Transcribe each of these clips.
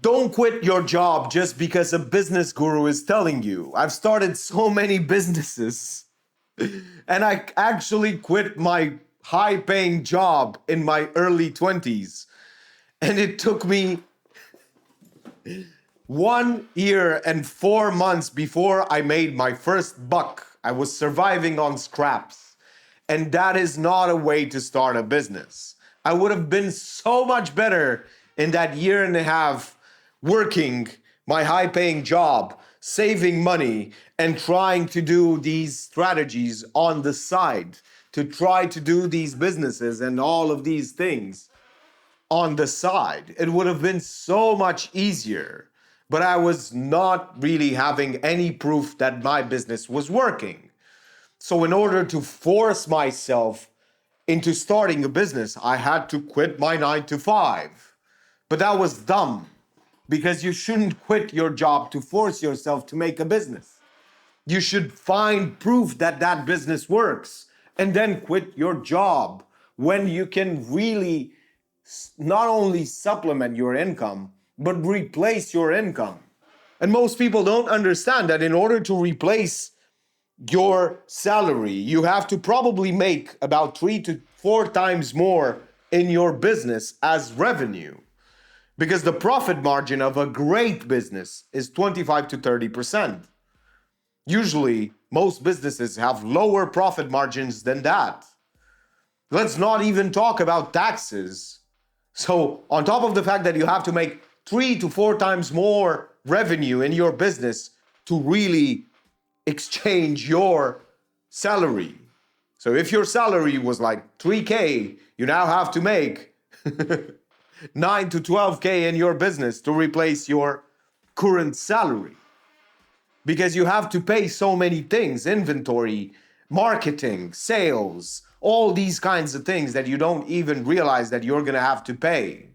Don't quit your job just because a business guru is telling you. I've started so many businesses and I actually quit my high paying job in my early 20s. And it took me 1 year and 4 months before I made my first buck. I was surviving on scraps. And that is not a way to start a business. I would have been so much better in that year and a half working my high paying job, saving money, and trying to do these strategies on the side, to try to do these businesses and all of these things on the side. It would have been so much easier. But I was not really having any proof that my business was working. So, in order to force myself into starting a business, I had to quit my 9 to 5. But that was dumb because you shouldn't quit your job to force yourself to make a business. You should find proof that that business works and then quit your job when you can really not only supplement your income, but replace your income. And most people don't understand that in order to replace your salary, you have to probably make about 3 to 4 times more in your business as revenue. Because the profit margin of a great business is 25 to 30%. Usually, most businesses have lower profit margins than that. Let's not even talk about taxes. So, on top of the fact that you have to make 3 to 4 times more revenue in your business to really exchange your salary. So, if your salary was like 3K, you now have to make 9 to 12K in your business to replace your current salary. Because you have to pay so many things: inventory, marketing, sales, all these kinds of things that you don't even realize that you're going to have to pay.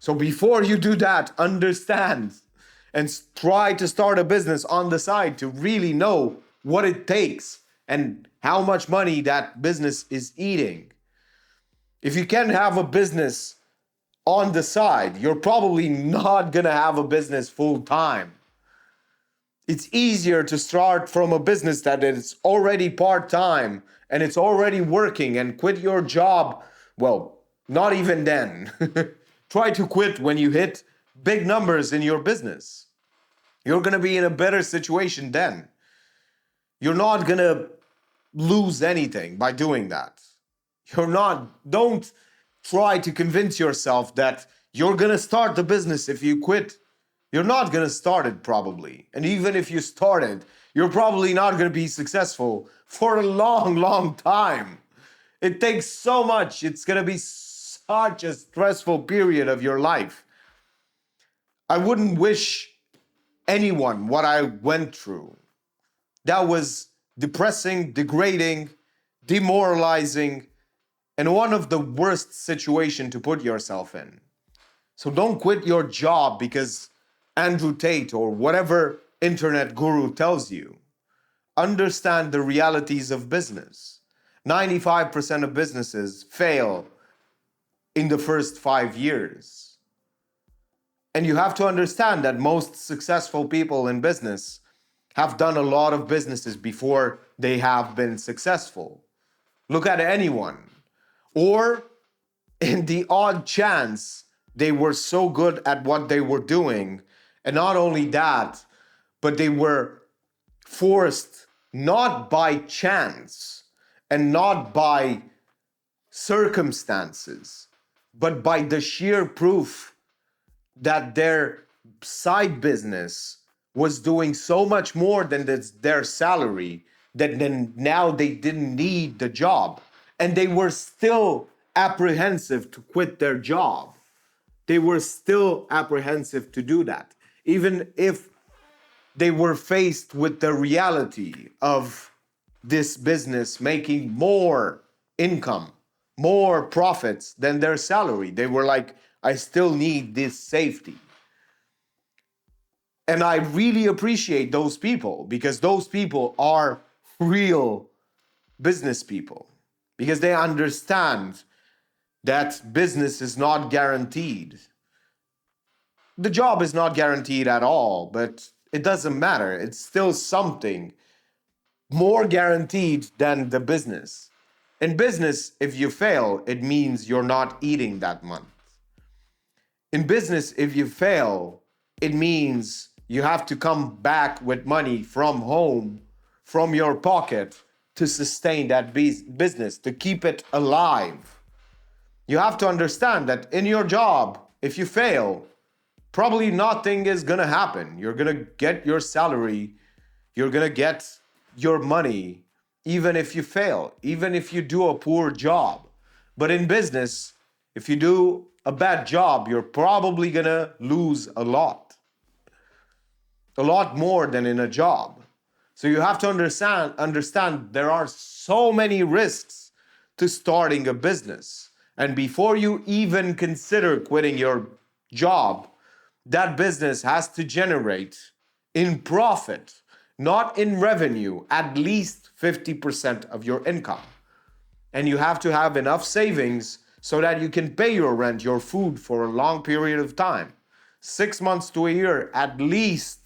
So before you do that, understand and try to start a business on the side to really know what it takes and how much money that business is eating. If you can have a business on the side, you're probably not going to have a business full time. It's easier to start from a business that is already part-time and it's already working and quit your job. Well, not even then. Try to quit when you hit big numbers in your business. You're going to be in a better situation then. You're not going to lose anything by doing that. Don't try to convince yourself that you're going to start the business if you quit. You're not going to start it probably. And even if you start it, you're probably not going to be successful for a long, long time. It takes so much. It's going to be such a stressful period of your life. I wouldn't wish anyone what I went through. That was depressing, degrading, demoralizing, and one of the worst situations to put yourself in. So don't quit your job because Andrew Tate or whatever internet guru tells you. Understand the realities of business. 95% of businesses fail in the first 5 years. And you have to understand that most successful people in business have done a lot of businesses before they have been successful. Look at anyone. Or in the odd chance, they were so good at what they were doing. And not only that, but they were forced not by chance and not by circumstances, but by the sheer proof that their side business was doing so much more than their salary that then now they didn't need the job. And they were still apprehensive to quit their job. They were still apprehensive to do that, even if they were faced with the reality of this business making more income, more profits than their salary. They were like, I still need this safety. And I really appreciate those people because those people are real business people, because they understand that business is not guaranteed. The job is not guaranteed at all, but it doesn't matter. It's still something more guaranteed than the business. In business, if you fail, it means you're not eating that month. In business, if you fail, it means you have to come back with money from home, from your pocket to sustain that business, to keep it alive. You have to understand that in your job, if you fail, probably nothing is gonna happen. You're gonna get your salary, you're gonna get your money, even if you fail, even if you do a poor job. But in business, if you do a bad job, you're probably gonna lose a lot more than in a job. So you have to understand there are so many risks to starting a business. And before you even consider quitting your job, that business has to generate in profit, not in revenue, at least 50% of your income. And you have to have enough savings so that you can pay your rent, your food for a long period of time. 6 months to a year, at least.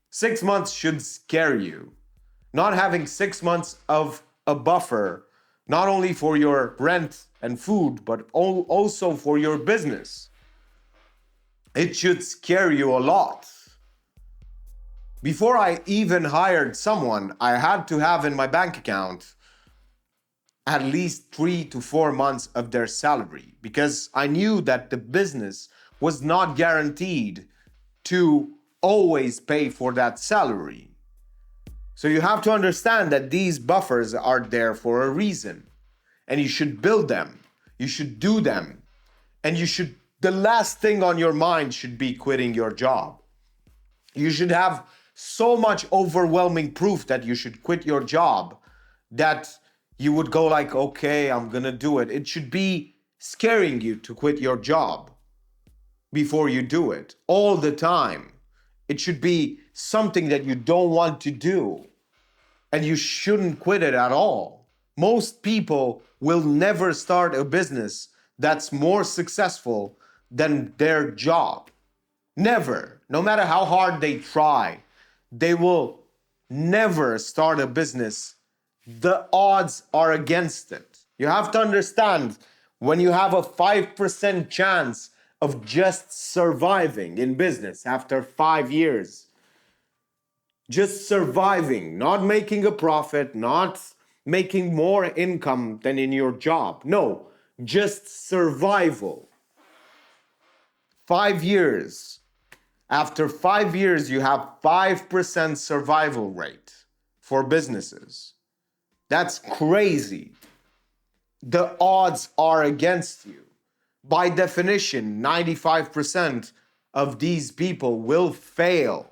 6 months should scare you. Not having 6 months of a buffer, not only for your rent and food, but also for your business. It should scare you a lot. Before I even hired someone, I had to have in my bank account at least 3 to 4 months of their salary because I knew that the business was not guaranteed to always pay for that salary. So you have to understand that these buffers are there for a reason, and you should build them. You should do them. And the last thing on your mind should be quitting your job. You should have so much overwhelming proof that you should quit your job that you would go like, okay, I'm gonna do it. It should be scaring you to quit your job before you do it all the time. It should be something that you don't want to do, and you shouldn't quit it at all. Most people will never start a business that's more successful than their job. Never. No matter how hard they try, they will never start a business. The odds are against it. You have to understand, when you have a 5% chance of just surviving in business after 5 years, just surviving, not making a profit, not making more income than in your job. No, just survival. 5 years. After 5 years, you have 5% survival rate for businesses. That's crazy. The odds are against you. By definition, 95% of these people will fail.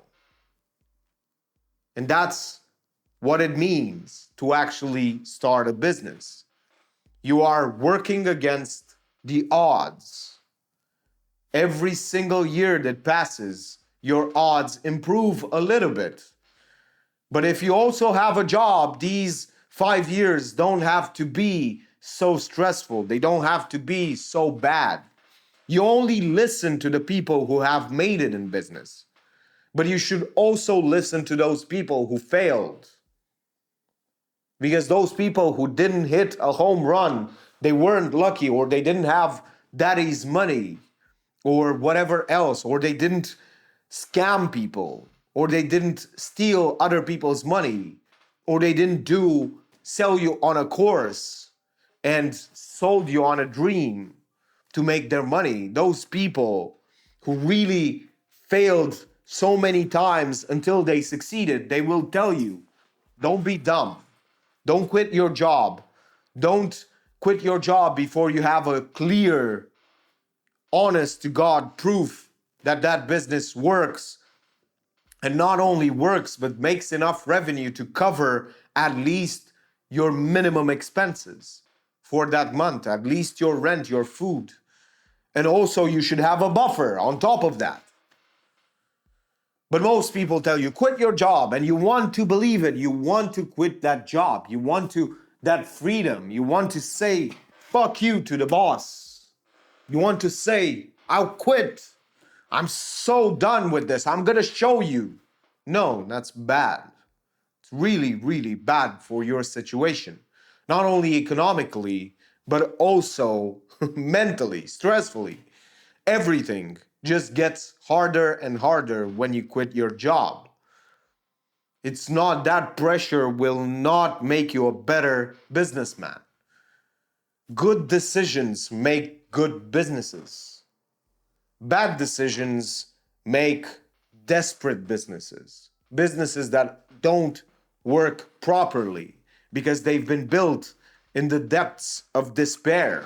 And that's what it means to actually start a business. You are working against the odds. Every single year that passes, your odds improve a little bit. But if you also have a job, these 5 years don't have to be so stressful. They don't have to be so bad. You only listen to the people who have made it in business. But you should also listen to those people who failed. Because those people who didn't hit a home run, they weren't lucky, or they didn't have daddy's money, or whatever else, or they didn't scam people, or they didn't steal other people's money, or they didn't sell you on a course and sold you on a dream to make their money. Those people who really failed so many times until they succeeded, they will tell you, don't be dumb. Don't quit your job. Don't quit your job before you have a clear, honest to God proof that that business works, and not only works, but makes enough revenue to cover at least your minimum expenses for that month, at least your rent, your food. And also you should have a buffer on top of that. But most people tell you, quit your job, and you want to believe it. You want to quit that job. You want that freedom. You want to say, fuck you to the boss. You want to say, I'll quit. I'm so done with this. I'm going to show you. No, that's bad. It's really, really bad for your situation. Not only economically, but also mentally, stressfully. Everything just gets harder and harder when you quit your job. It's not that pressure will not make you a better businessman. Good decisions make good businesses. Bad decisions make desperate businesses. Businesses that don't work properly because they've been built in the depths of despair.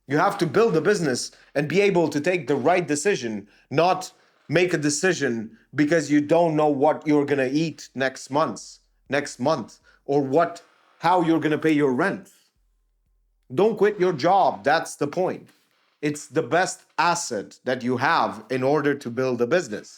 You have to build a business and be able to take the right decision, not make a decision because you don't know what you're going to eat next month, or how you're going to pay your rent. Don't quit your job. That's the point. It's the best asset that you have in order to build a business.